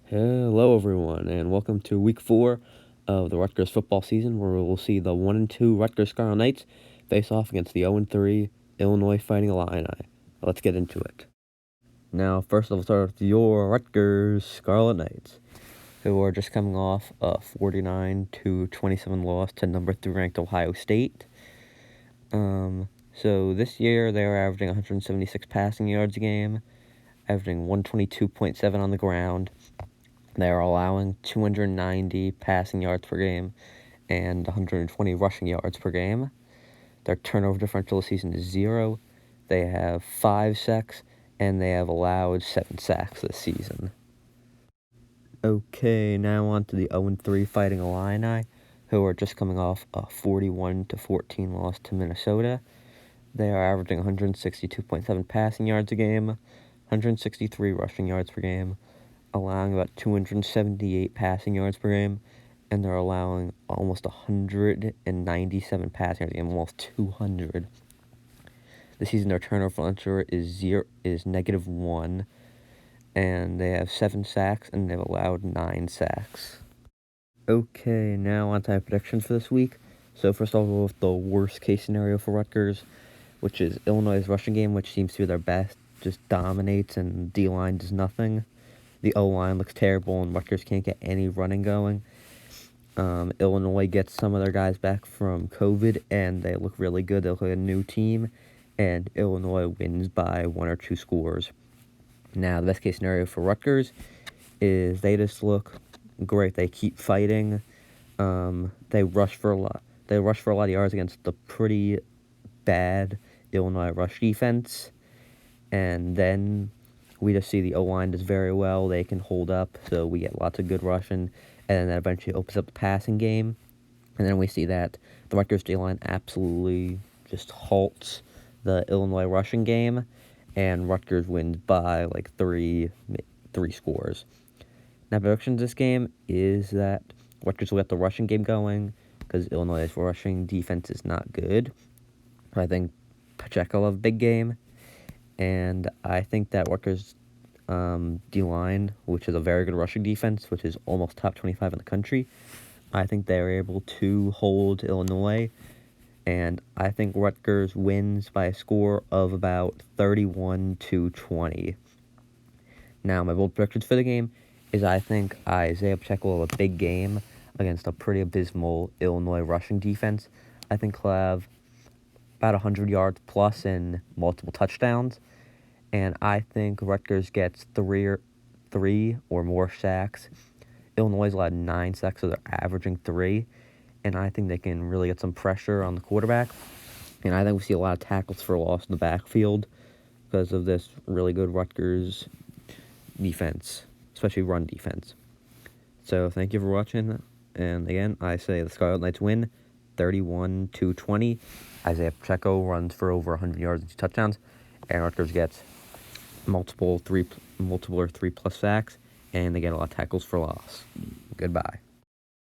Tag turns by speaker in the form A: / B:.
A: Hello, everyone, and welcome to Week 4 of the Rutgers football season, where we'll see the 1-2 Rutgers Scarlet Knights face off against the 0-3 Illinois Fighting Illini. Let's get into it. Now, first of all, start with your Rutgers Scarlet Knights, who are just coming off a 49-27 loss to number 3 ranked Ohio State. So this year they are averaging 176 passing yards a game, averaging 122.7 on the ground. They are allowing 290 passing yards per game and 120 rushing yards per game. Their turnover differential this season is 0. They have 5 sacks, and they have allowed 7 sacks this season. Okay, now on to the 0-3 Fighting Illini, who are just coming off a 41-14 loss to Minnesota. They are averaging 162.7 passing yards a game, 163 rushing yards per game, allowing about 278 passing yards per game, and they're allowing almost 197 passing yards a game, almost 200. This season, their turnover differential is -1, and they have 7 sacks, and they've allowed 9 sacks. Okay, now on to my predictions for this week. So first of all, with the worst case scenario for Rutgers, which is Illinois' rushing game, which seems to be their best, just dominates, and D-line does nothing. The O-line looks terrible, and Rutgers can't get any running going. Illinois gets some of their guys back from COVID, and they look really good. They look like a new team, and Illinois wins by 1 or 2 scores. Now, the best-case scenario for Rutgers is they just look great. They keep fighting. They rush for a lot. They rush for a lot of yards against the pretty bad Illinois rush defense, and then we just see the O-line does very well. They can hold up, so we get lots of good rushing, and then that eventually opens up the passing game. And then we see that the Rutgers D-line absolutely just halts the Illinois rushing game, and Rutgers wins by like three scores. Now, predictions this game is that Rutgers will get the rushing game going because Illinois' rushing defense is not good. I think Pacheco will have a big game. And I think that Rutgers D-line, which is a very good rushing defense, which is almost top 25 in the country, I think they're able to hold Illinois. And I think Rutgers wins by a score of about 31-20. Now, my bold predictions for the game is I think Isaiah Pacheco will have a big game against a pretty abysmal Illinois rushing defense. I think he'll have about 100 yards plus and multiple touchdowns. And I think Rutgers gets three or more sacks. Illinois allowed 9 sacks, so they're averaging 3. And I think they can really get some pressure on the quarterback. And I think we see a lot of tackles for loss in the backfield because of this really good Rutgers defense, especially run defense. So thank you for watching. And again, I say the Scarlet Knights win 31-20. Isaiah Pacheco runs for over 100 yards and 2 touchdowns. And Rutgers gets multiple or 3+ sacks, and they get a lot of tackles for loss. Goodbye.